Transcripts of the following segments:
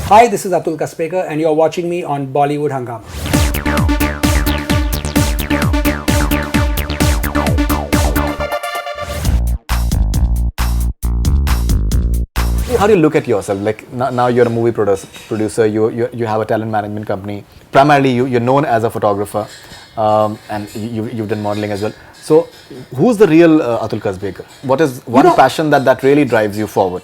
Hi, this is Atul Kasbekar and you're watching me on Bollywood Hungama. How do you look at yourself? Like now you're a movie producer, you have a talent management company. Primarily you're known as a photographer, and you've done modeling as well. So who's the real Atul Kasbekar? What is one passion that really drives you forward?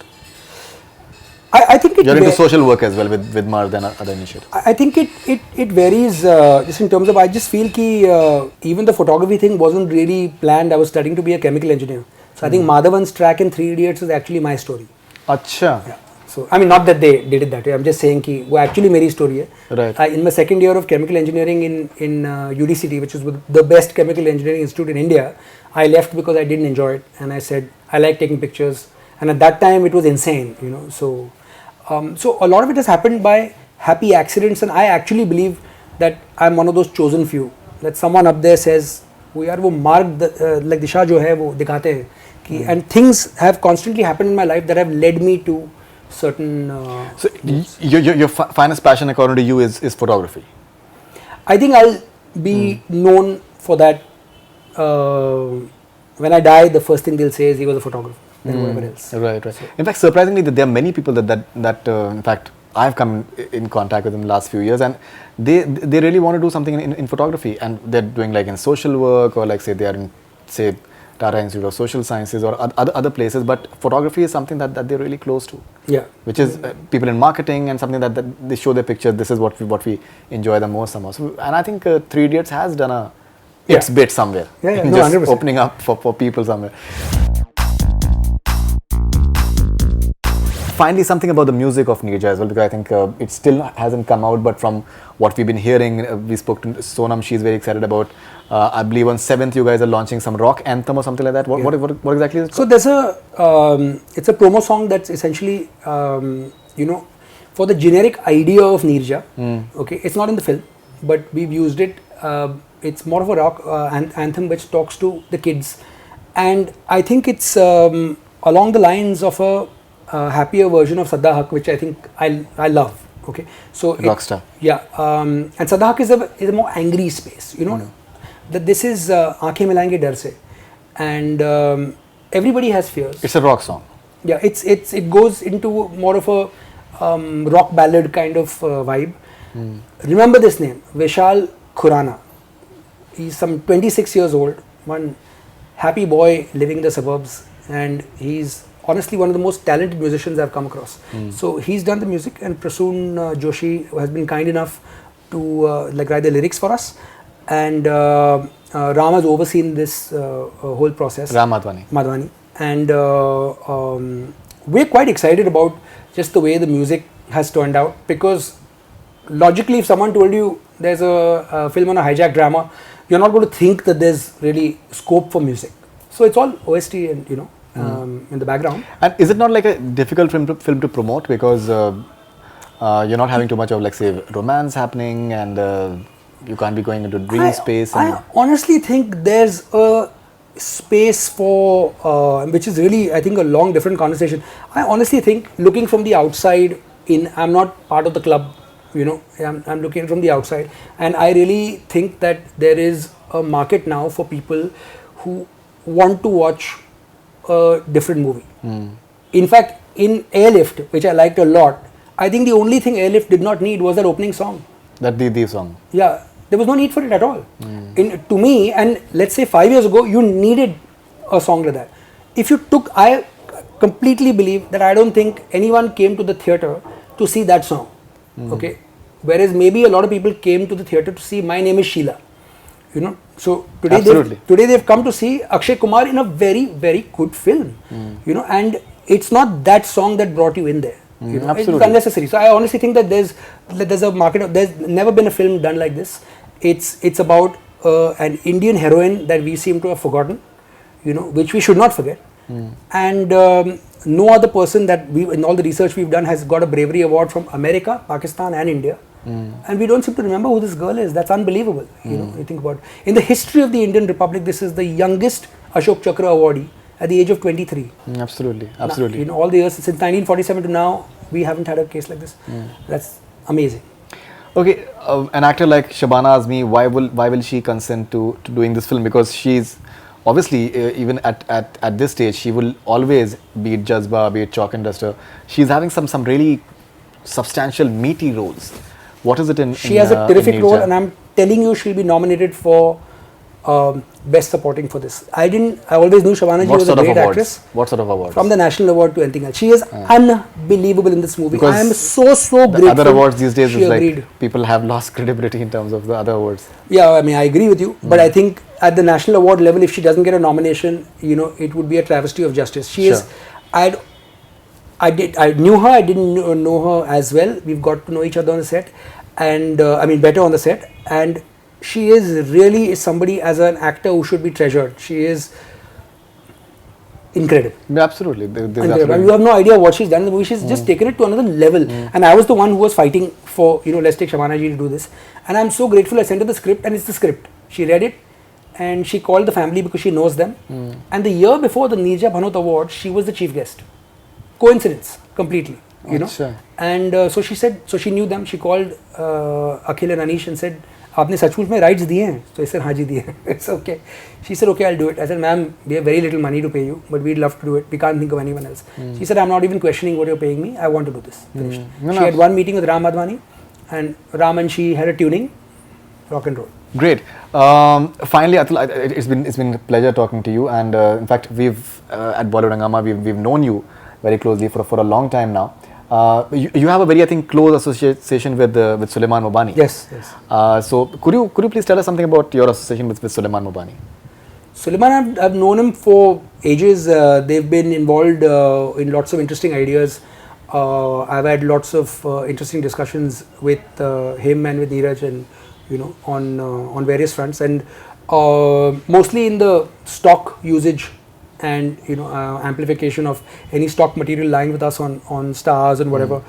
I think you're into social work as well with Marg and other initiatives. I think it varies just in terms of, I just feel that even the photography thing wasn't really planned. I was studying to be a chemical engineer. So I think Madhavan's track in 3 Idiots is actually my story. Acha. Yeah. So I mean, not that they did it that way. I'm just saying that वो actually मेरी story है. Right. In my second year of chemical engineering in UDCT, which is the best chemical engineering institute in India, I left because I didn't enjoy it, and I said I like taking pictures, and at that time it was insane, So, so a lot of it has happened by happy accidents, and I actually believe that I'm one of those chosen few. That someone up there says, "वो यार वो मार्ग like दिशा जो है वो दिखाते हैं." And things have constantly happened in my life that have led me to certain. So your finest passion, according to you, is photography. I think I'll be known for that. When I die, the first thing they'll say is he was a photographer, than whatever else. Right. So, in fact, surprisingly, there are many people that in fact I've come in contact with in the last few years, and they really want to do something in photography, and they're doing like in social work, or like say they are in Tata Institute of Social Sciences or other places, but photography is something that they're really close to. Yeah. Which is people in marketing, and something that they show their picture. This is what we enjoy the most somehow. So, and I think 3 Idiots has done its bit somewhere. Yeah. No, just 100%. Opening up for people somewhere. Finally, something about the music of Neerja as well, because I think it still hasn't come out, but from what we've been hearing, we spoke to Sonam, she's very excited about. I believe on 7th you guys are launching some rock anthem or something like that. What exactly is it? So there's it's a promo song that's essentially, for the generic idea of Neerja. Okay, it's not in the film, but we've used it. It's more of a rock anthem which talks to the kids, and I think it's along the lines of a happier version of Sadda Haq, which I think I love. Okay, so Rockstar. Yeah, and Sadda Haq is a more angry space. That this is Aankhein Milayenge Dar Se, and everybody has fears. It's a rock song. Yeah, it goes into more of a rock ballad kind of vibe. Remember this name, Vishal Khurana. He's some 26 years old, one happy boy living in the suburbs, and he's honestly one of the most talented musicians I've come across. So he's done the music, and Prasoon Joshi has been kind enough to write the lyrics for us, and Ram has overseen this whole process. Ram Madhavani. And we're quite excited about just the way the music has turned out, because logically, if someone told you there's a film on a hijack drama, you're not going to think that there's really scope for music. So it's all OST and in the background. And is it not like a difficult film to promote, because you're not having too much of, like, say, romance happening, and you can't be going into dream space? I honestly think there's a space for which is really, I think, a long different conversation. I honestly think, looking from the outside in, I'm not part of the club, I'm looking from the outside, and I really think that there is a market now for people who want to watch a different movie. In fact, in Airlift, which I liked a lot, I think the only thing Airlift did not need was that opening song. That the song. Yeah, there was no need for it at all. To me, and let's say 5 years ago, you needed a song like that. I completely believe that I don't think anyone came to the theatre to see that song. Okay, whereas maybe a lot of people came to the theatre to see My Name is Sheila. So today they've come to see Akshay Kumar in a very, very good film. And it's not that song that brought you in there. It's unnecessary. So I honestly think that there's a market. There's never been a film done like this. It's about an Indian heroine that we seem to have forgotten, which we should not forget. And no other person that in all the research we've done has got a bravery award from America, Pakistan and India. And we don't seem to remember who this girl is. That's unbelievable. You think about it. In the history of the Indian Republic, this is the youngest Ashok Chakra awardee at the age of 23. Absolutely. All the years since 1947 to now, we haven't had a case like this. That's amazing. Okay, an actor like Shabana Azmi, why will she consent to doing this film? Because she's obviously even at this stage, she will always, be it Jazba, be it Chalk and Duster, she's having some really substantial meaty roles. What is it in? She has a terrific in role, Neerja? and I'm telling you, she'll be nominated for best supporting for this. I always knew Shabana ji What was a sort of great awards? actress. What sort of awards? From the national award to anything else. She is unbelievable in this movie. Because I am so The grateful. other awards these days she is agreed. like people have lost credibility in terms of the other awards. Yeah, I mean, I agree with you, but I think at the national award level, if she doesn't get a nomination, it would be a travesty of justice. She Sure. is. I knew her. I didn't know her as well. We've got to know each other on the set, and better on the set. And she is really somebody as an actor who should be treasured. She is incredible. Yeah, absolutely. There's Incredible. absolutely- And you have no idea what she's done in the movie. She's just taken it to another level. And I was the one who was fighting for, let's take Shabana ji to do this. And I'm so grateful. I sent her the script, and it's the script. She read it, and she called the family because she knows them. And the year before the Neerja Bhanot Award, she was the chief guest. Coincidence, completely. Achha. And so she said, so she knew them. She called Akhil and Anish and said, आपने सचमुच में rights दिए हैं? So I said, हाँ जी दिए हैं. It's okay. She said, okay, I'll do it. I said, ma'am, we have very little money to pay you, but we'd love to do it. We can't think of anyone else. She said, I'm not even questioning what you're paying me. I want to do this. Finished. No, She no. had one meeting with Ram Madhwani, and Ram and she had a tuning, rock and roll. Great. Finally, Atul, it's been a pleasure talking to you. And in fact, we've at Bollywood Hungama, we've known you very closely for a long time now. You have a very, I think, close association with Sulaiman Mubani. Yes, yes. So could you please tell us something about your association with Sulaiman Mubani? Sulaiman, I've known him for ages. They've been involved in lots of interesting ideas. I've had lots of interesting discussions with him and with Neeraj, and on various fronts, and mostly in the stock usage and amplification of any stock material lying with us on stars and whatever,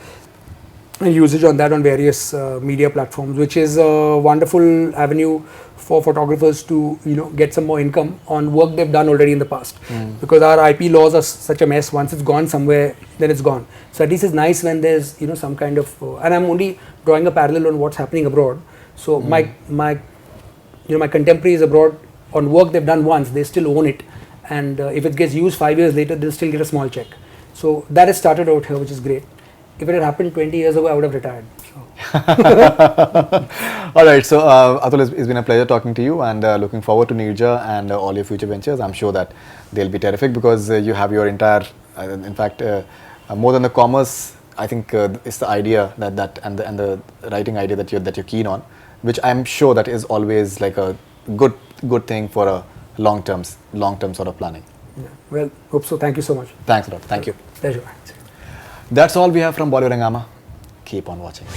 and usage on that on various media platforms, which is a wonderful avenue for photographers to get some more income on work they've done already in the past, because our IP laws are such a mess. Once it's gone somewhere, then it's gone. So at least it's nice when there's some kind of and I'm only drawing a parallel on what's happening abroad. So my contemporaries abroad, on work they've done once, they still own it, and if it gets used 5 years later, they'll still get a small check. So that has started out here, which is great. If it had happened 20 years ago, I would have retired. So. All right, so Atul, it's been a pleasure talking to you, and looking forward to Neerja and all your future ventures. I'm sure that they'll be terrific, because you have your entire, in fact, more than the commerce, I think it's the idea that and the writing idea that you're keen on, which I'm sure that is always like a good thing for a long term sort of planning. Yeah. Well, hope so. Thank you so much. Thanks a lot. Thank you. Pleasure. That's all we have from Bollywood Hungama. Keep on watching.